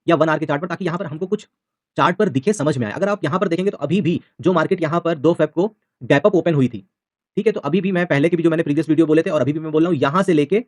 या 1 आवर के चार्ट पर, ताकि यहाँ पर हमको कुछ चार्ट पर दिखे, समझ में आए। अगर आप यहाँ पर देखेंगे तो अभी भी जो मार्केट यहाँ पर 2 फ़ेब को गैप अप ओपन हुई थी, ठीक है? तो अभी भी मैं पहले के भी जो मैंने प्रीवियस वीडियो बोले थे और अभी भी मैं बोल रहा हूँ, यहाँ से लेके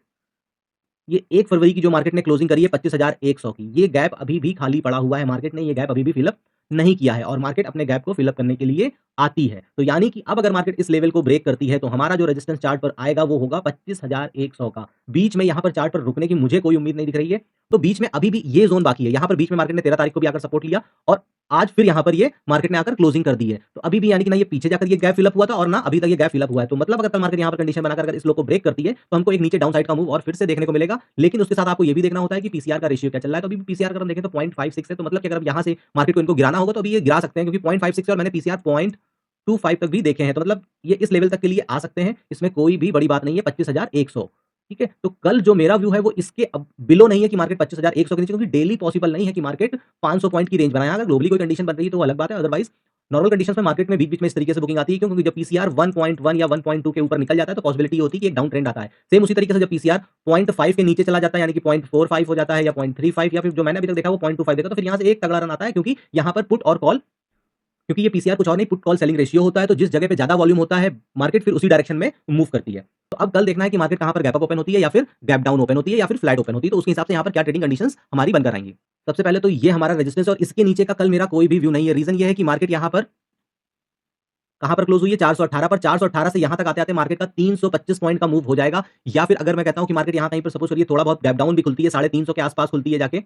ये 1 फरवरी की जो मार्केट ने क्लोजिंग करी है 25,100 की, ये गैप अभी भी खाली पड़ा हुआ है। मार्केट ने ये गैप अभी भी फिल अप नहीं किया है और मार्केट अपने गैप को फिल अप करने के लिए आती है। तो यानी कि अब अगर मार्केट इस लेवल को ब्रेक करती है तो हमारा जो रेजिस्टेंस चार्ट पर आएगा वो होगा 25,100 का। बीच में यहाँ पर चार्ट पर रुकने की मुझे कोई उम्मीद नहीं दिख रही है। तो बीच में अभी भी ये ज़ोन बाकी है। यहाँ पर बीच में मार्केट ने 13 तारीख को भी आकर सपोर्ट लिया और आज फिर यहाँ पर ये मार्केट ने आकर क्लोजिंग कर दी है। तो अभी भी यानी कि ना ये पीछे जाकर ये गैप फिल अप हुआ था और ना अभी तक ये गैप फिल अप हुआ है। तो मतलब अगर कल मार्केट यहाँ पर कंडीशन बनाकर अगर इस लो को ब्रेक करती है तो हमको एक नीचे डाउन साइड का मूव और फिर से देखने को मिलेगा। लेकिन उसके साथ आपको ये भी देखना होता है कि पीसीआर का रेशियो क्या चल रहा है। तो अभी भी पीसीआर अगर हम देखें तो 0.56 है। तो मतलब कि अगर यहाँ से मार्केट को इनको गिराना होगा तो अभी ये गिरा सकते हैं, क्योंकि 0.56 है और मैंने पीसीआर 0.25 तक भी देखे हैं। तो मतलब ये इस लेवल तक के लिए आ सकते हैं। इसमें कोई भी बड़ी बात नहीं है। 25,100, ठीक है? तो कल जो मेरा व्यू है वो इसके अब बिलो नहीं है कि मार्केट 25,100 के नीचे, क्योंकि डेली पॉसिबल नहीं है कि मार्केट 500 पॉइंट की रेंज बनाए। अगर ग्लोबली कोई कंडीशन बन रही है तो वो अलग बात है। अदरवाइज नॉर्मल कंडीशंस में मार्केट में बीच-बीच में इस तरीके से बुकिंग आती है। क्यों? क्योंकि जब पीसीआर 1.1 या 1.2 के ऊपर निकल जाता है तो पॉसिबिलिटी होती है कि एक डाउन ट्रेंड आता है। सेम उसी तरीके से जब पीसीआर 0.5 के नीचे चला जाता है, यानी कि 0.45 हो जाता है या 0.35 या फिर जो मैंने अभी तक देखा वो 0.25 देखा, तो फिर यहाँ से एक तगड़ा रन आता है, क्योंकि यहाँ पर पुट और कॉल, क्योंकि ये पीसीआर कुछ और नहीं, पुट कॉल सेलिंग रेशियो होता है। तो जिस जगह पे ज्यादा वॉल्यूम होता है मार्केट फिर उसी डायरेक्शन में मूव करती है। तो अब कल देखना है कि मार्केट कहां पर गैप अप ओपन होती है या फिर गैप डाउन ओपन होती है या फिर फ्लैट ओपन होती है। तो उसके हिसाब से यहाँ पर क्या ट्रेडिंग कंडीशंस हमारी बनकर आएंगी। सबसे पहले तो ये हमारा रेजिस्टेंस और इसके नीचे का कल मेरा कोई भी व्यू नहीं है। रीजन ये है कि मार्केट यहाँ पर कहां पर क्लोज हुई है 418 पर। 418 से यहां तक आते आते मार्केट का 325 पॉइंट का मूव हो जाएगा। या फिर अगर मैं कहता हूं कि मार्केट यहां कहीं पर सपोज करिए थोड़ा बहुत गैप डाउन भी खुलती है, 350 के आसपास खुलती है जाके,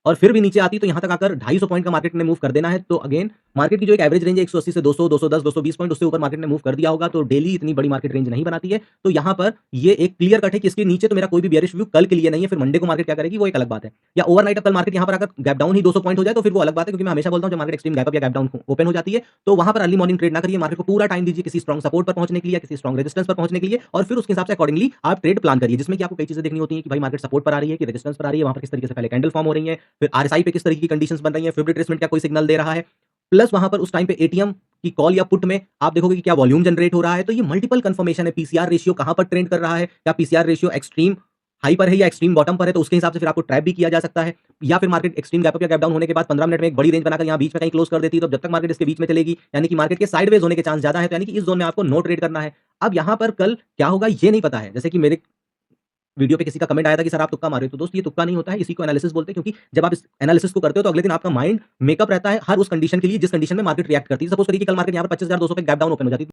और फिर भी नीचे आती तो यहां तक आकर 250 पॉइंट का मार्केट ने मूव कर देना है। तो अगेन मार्केट की जो एक एवरेज रेंज है 180 से 200, 210, 220 पॉइंट, उससे ऊपर मार्केट ने मूव कर दिया होगा। तो डेली इतनी बड़ी मार्केट रेंज नहीं बनाती है। तो यहां पर ये एक क्लियर कट है कि इसके नीचे तो मेरा कोई भी बेयरिश व्यू कल के लिए नहीं है। फिर मंडे को मार्केट क्या करेगी वो एक अलग बात है। या ओवरनाइट कल मार्केट यहां पर अगर गैप डाउन ही 200 पॉइंट हो जाए तो फिर वो अलग बात है, क्योंकि मैं हमेशा बोलता हूं जब मार्केट एक्सट्रीम गैप अप या गैप डाउन ओपन हो जाती है तो वहां पर अर्ली मॉर्निंग ट्रेड ना करिए। मार्केट को पूरा टाइम दीजिए किसी स्ट्रॉन्ग सपोर्ट पर पहुंचने के लिए, किसी स्ट्रॉन्ग रेजिस्टेंस पर पहुंचने के लिए, और फिर उसके हिसाब से अकॉर्डिंगली आप ट्रेड प्लान करिए, जिसमें कि आपको कई चीजें देखनी होती है कि भाई मार्केट सपोर्ट पर आ रही है कि रेजिस्टेंस पर आ रही है, वहां पर किस तरीके से पहले कैंडल फॉर्म हो रही है, फिर आरएसआई पे किस तरीके की कंडीशंस बन रही है, फिर रिट्रेसमेंट क्या कोई सिग्नल दे रहा है, प्लस वहां पर उस टाइम पे एटीएम की कॉल या पुट में आप देखोगे कि क्या वॉल्यूम जनरेट हो रहा है। तो ये मल्टीपल कंफर्मेशन है। पीसीआर रेशियो कहां पर ट्रेंड कर रहा है, क्या पीसीआर रेशियो एक्सट्रीम हाई पर है या एक्सट्रीम बॉटम पर है, तो उसके हिसाब से फिर आपको ट्रैप भी किया जा सकता है। या फिर मार्केट एक्सट्रीम गैप अप या गैप डाउन होने के बाद 15 मिनट में एक बड़ी रेंज बनाकर यहाँ बीच में कहीं क्लोज कर देती है, तो जब तक मार्केट इसके बीच में चलेगी यानी कि मार्केट के साइडवेज होने के चांस ज्यादा है। तो यानी कि इस जोन में आपको नो ट्रेड करना है। अब यहाँ पर कल क्या होगा ये नहीं पता है। जैसे कि मेरे वीडियो पे किसी का कमेंट आया था कि सर आप तुक्का मार रहे हो, तो दोस्त ये तुक्का नहीं होता है, इसी को एनालिसिस बोलते हैं। क्योंकि जब आप इस एनालिसिस को करते हो तो अगले दिन आपका माइंड मेकअप रहता है हर उस कंडीशन के लिए जिस कंडीशन में मार्केट रिएक्ट करती है। सपोज करिए कि कल मार्केट यहाँ पर 25,200 पे गैप डाउन ओपन हो जाती है।